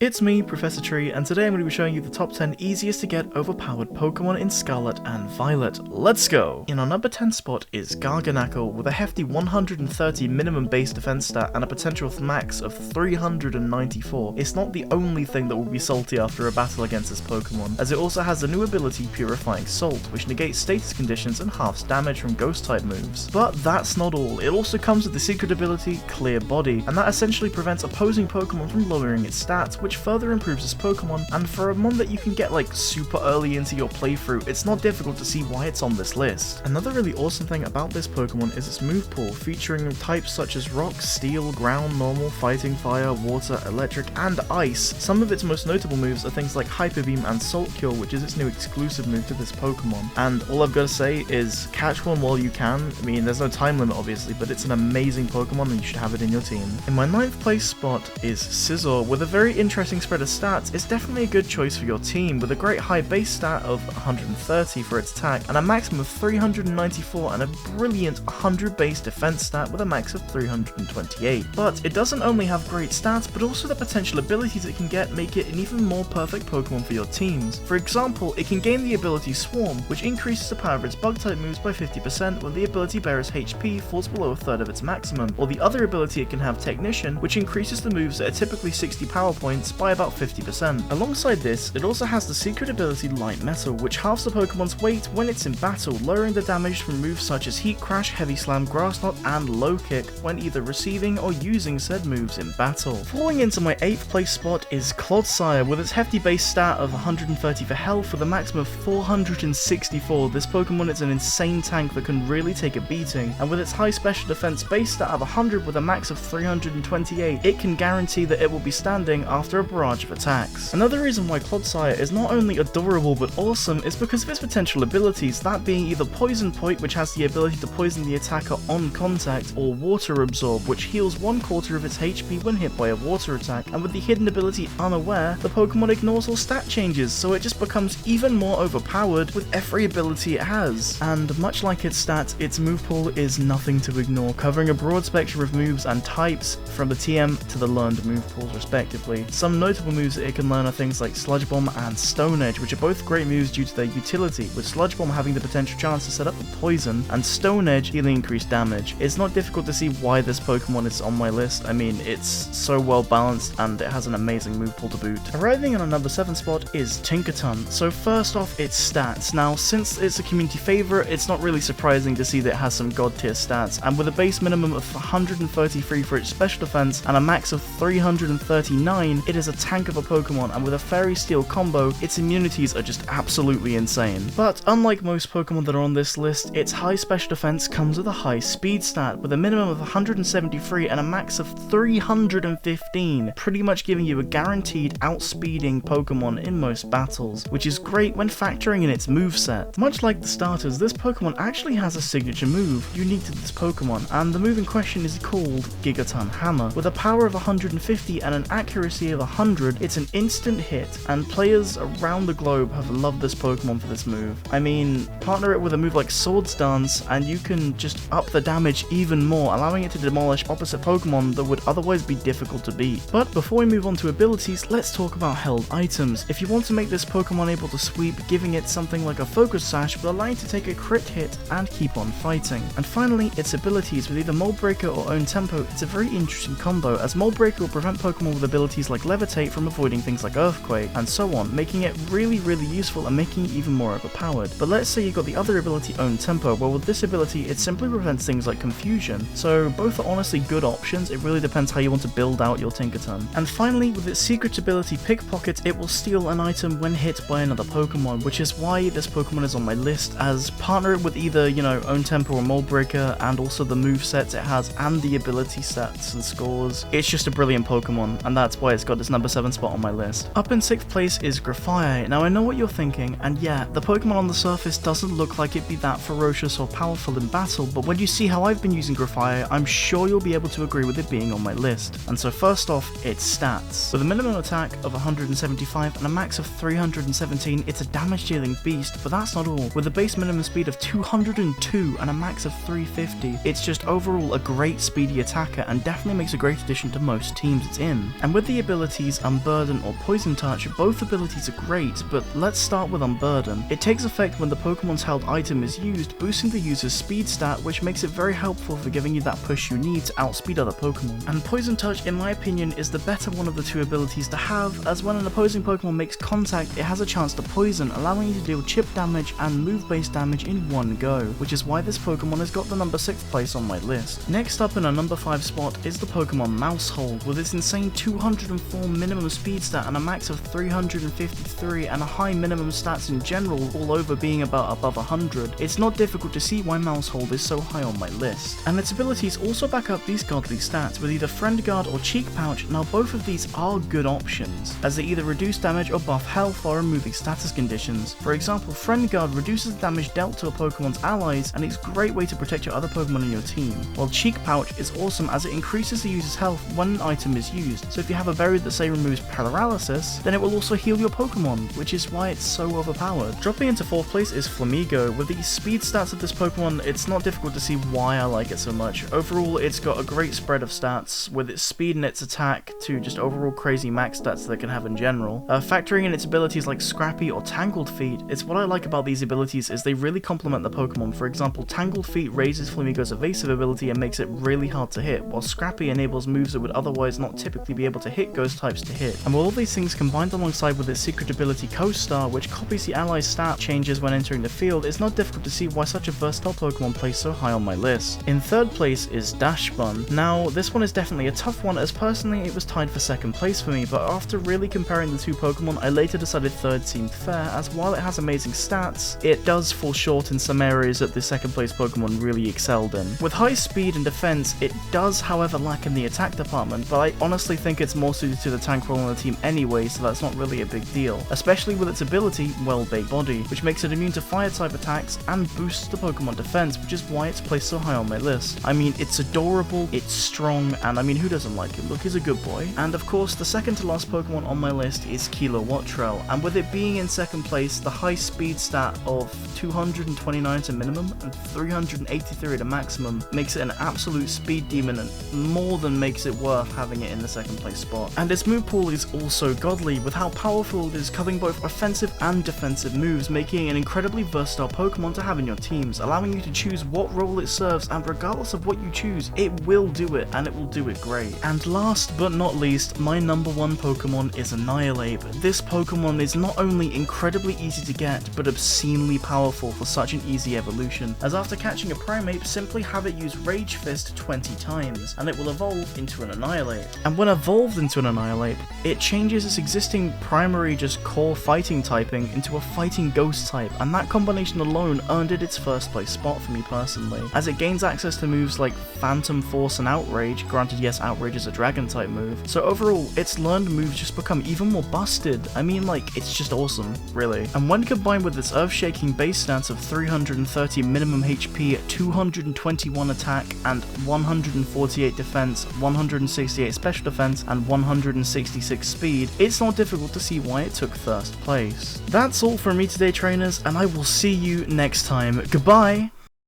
It's me, Professor Tree, and today I'm going to be showing you the top 10 easiest to get overpowered Pokemon in Scarlet and Violet. Let's go! In our number 10 spot is Garganako with a hefty 130 minimum base defense stat and a potential max of 394. It's not the only thing that will be salty after a battle against this Pokemon, as it also has the new ability Purifying Salt, which negates status conditions and halves damage from ghost type moves. But that's not all, it also comes with the secret ability Clear Body, and that essentially prevents opposing Pokemon from lowering its stats, which further improves this Pokemon, and for a mon that you can get like super early into your playthrough, it's not difficult to see why it's on this list. Another really awesome thing about this Pokemon is its move pool, featuring types such as Rock, Steel, Ground, Normal, Fighting, Fire, Water, Electric, and Ice. Some of its most notable moves are things like Hyper Beam and Salt Cure, which is its new exclusive move to this Pokemon. And all I've got to say is catch one while you can. I mean, there's no time limit obviously, but it's an amazing Pokemon and you should have it in your team. In my 9th place spot is Scizor, with a very interesting spread of stats. It's definitely a good choice for your team, with a great high base stat of 130 for its attack and a maximum of 394 and a brilliant 100 base defense stat with a max of 328. But it doesn't only have great stats, but also the potential abilities it can get make it an even more perfect Pokemon for your teams. For example, it can gain the ability Swarm, which increases the power of its bug type moves by 50% when the ability bearer's HP falls below a third of its maximum, or the other ability it can have Technician, which increases the moves that are typically 60 power points by about 50%. Alongside this, it also has the secret ability Light Metal, which halves the Pokemon's weight when it's in battle, lowering the damage from moves such as Heat Crash, Heavy Slam, Grass Knot, and Low Kick when either receiving or using said moves in battle. Falling into my 8th place spot is Claudessir, with its hefty base stat of 130 for health with a maximum of 464. This Pokemon is an insane tank that can really take a beating, and with its high special defense base stat of 100 with a max of 328, it can guarantee that it will be standing after a barrage of attacks. Another reason why Claudessir is not only adorable but awesome is because of its potential abilities, that being either Poison Point, which has the ability to poison the attacker on contact, or Water Absorb, which heals 1/4 of its HP when hit by a water attack, and with the hidden ability Unaware, the Pokemon ignores all stat changes, so it just becomes even more overpowered with every ability it has. And much like its stats, its move pool is nothing to ignore, covering a broad spectrum of moves and types from the TM to the learned move pools respectively. Some notable moves that it can learn are things like Sludge Bomb and Stone Edge, which are both great moves due to their utility, with Sludge Bomb having the potential chance to set up a poison, and Stone Edge healing increased damage. It's not difficult to see why this Pokemon is on my list. I mean, it's so well balanced and it has an amazing move pool to boot. Arriving on a number 7 spot is Tinkerton. So first off, its stats. Now, since it's a community favourite, it's not really surprising to see that it has some god tier stats, and with a base minimum of 133 for its special defense and a max of 339, it is a tank of a Pokemon, and with a Fairy Steel combo, its immunities are just absolutely insane. But unlike most Pokemon that are on this list, its high special defense comes with a high speed stat, with a minimum of 173 and a max of 315, pretty much giving you a guaranteed outspeeding Pokemon in most battles, which is great when factoring in its moveset. Much like the starters, this Pokemon actually has a signature move unique to this Pokemon, and the move in question is called Gigaton Hammer. With a power of 150 and an accuracy of 100, it's an instant hit, and players around the globe have loved this Pokemon for this move. I mean, partner it with a move like Swords Dance, and you can just up the damage even more, allowing it to demolish opposite Pokemon that would otherwise be difficult to beat. But before we move on to abilities, let's talk about held items. If you want to make this Pokemon able to sweep, giving it something like a Focus Sash will allow you to take a crit hit and keep on fighting. And finally, its abilities. With either Mold Breaker or Own Tempo, it's a very interesting combo, as Mold Breaker will prevent Pokemon with abilities like Levitate from avoiding things like Earthquake, and so on, making it really useful and making it even more overpowered. But let's say you got the other ability Own Tempo. Well, with this ability, it simply prevents things like Confusion. So both are honestly good options, it really depends how you want to build out your Tinkerton. And finally, with its secret ability Pickpocket, it will steal an item when hit by another Pokemon, which is why this Pokemon is on my list, as partner it with either, Own Tempo or Mold Breaker, and also the movesets it has and the ability stats and scores. It's just a brilliant Pokemon, and that's why it's got its number 7 spot on my list. Up in 6th place is Grafia. Now I know what you're thinking, and yeah, the Pokemon on the surface doesn't look like it'd be that ferocious or powerful in battle, but when you see how I've been using Grafia, I'm sure you'll be able to agree with it being on my list. And so first off, its stats. With a minimum attack of 175 and a max of 317, it's a damage dealing beast, but that's not all. With a base minimum speed of 202 and a max of 350, it's just overall a great speedy attacker and definitely makes a great addition to most teams it's in. And with the ability abilities, Unburden or Poison Touch. Both abilities are great, but let's start with Unburden. It takes effect when the Pokemon's held item is used, boosting the user's speed stat, which makes it very helpful for giving you that push you need to outspeed other Pokemon. And Poison Touch, in my opinion, is the better one of the two abilities to have, as when an opposing Pokemon makes contact, it has a chance to poison, allowing you to deal chip damage and move-based damage in one go, which is why this Pokemon has got the number 6th place on my list. Next up in our number 5 spot is the Pokemon Mousehole, with its insane 204 minimum speed stat and a max of 353 and a high minimum stats in general, all over being about above 100. It's not difficult to see why Mousehole is so high on my list. And its abilities also back up these godly stats with either Friend Guard or Cheek Pouch. Now both of these are good options, as they either reduce damage or buff health while removing status conditions. For example, Friend Guard reduces the damage dealt to a Pokemon's allies, and it's a great way to protect your other Pokemon in your team, while Cheek Pouch is awesome as it increases the user's health when an item is used. So if you have a berry that say removes paralysis, then it will also heal your Pokemon, which is why it's so overpowered. Dropping into 4th place is Flamigo. With the speed stats of this Pokemon, it's not difficult to see why I like it so much. Overall, it's got a great spread of stats, with its speed and its attack to just overall crazy max stats that it can have in general. Factoring in its abilities like Scrappy or Tangled Feet, it's what I like about these abilities is they really complement the Pokemon. For example, Tangled Feet raises Flamigo's evasive ability and makes it really hard to hit, while Scrappy enables moves that would otherwise not typically be able to hit ghost types to hit. And with all these things combined alongside with its secret ability Co-Star, which copies the ally's stat changes when entering the field, it's not difficult to see why such a versatile Pokemon plays so high on my list. In 3rd place is Dashbond. Now, this one is definitely a tough one, as personally it was tied for 2nd place for me, but after really comparing the two Pokemon, I later decided 3rd seemed fair, as while it has amazing stats, it does fall short in some areas that the 2nd place Pokemon really excelled in. With high speed and defense, it does however lack in the attack department, but I honestly think it's more suited to the tank role on the team anyway, so that's not really a big deal, especially with its ability, Well-Baked Body, which makes it immune to fire type attacks and boosts the Pokemon defense, which is why it's placed so high on my list. I mean, it's adorable, it's strong, and I mean, who doesn't like it? Look, he's a good boy. And of course, the second to last Pokemon on my list is Kilowattrel, and with it being in 2nd place, the high speed stat of 229 to minimum and 383 to maximum makes it an absolute speed demon and more than makes it worth having it in the 2nd place spot. And its move pool is also godly, with how powerful it is, covering both offensive and defensive moves, making it an incredibly versatile Pokemon to have in your teams, allowing you to choose what role it serves, and regardless of what you choose, it will do it, and it will do it great. And last but not least, my number 1 Pokemon is Annihilator. This Pokemon is not only incredibly easy to get, but obscenely powerful for such an easy evolution, as after catching a Primeape, simply have it use Rage Fist 20 times, and it will evolve into an Annihilate. And when evolved into an Annihilate, it changes its existing primary just core fighting typing into a fighting ghost type, and that combination alone earned it its 1st place spot for me personally, as it gains access to moves like Phantom Force and Outrage. Granted, yes, Outrage is a dragon type move, so overall its learned moves just become even more busted. I mean, like, it's just awesome, really. And when combined with its earth-shaking base stats of 330 minimum HP, 221 attack, and 148 defense, 168 special defense, and 166 speed, it's not difficult to see why it took 1st place. That's all from me today, trainers, and I will see you next time. Goodbye!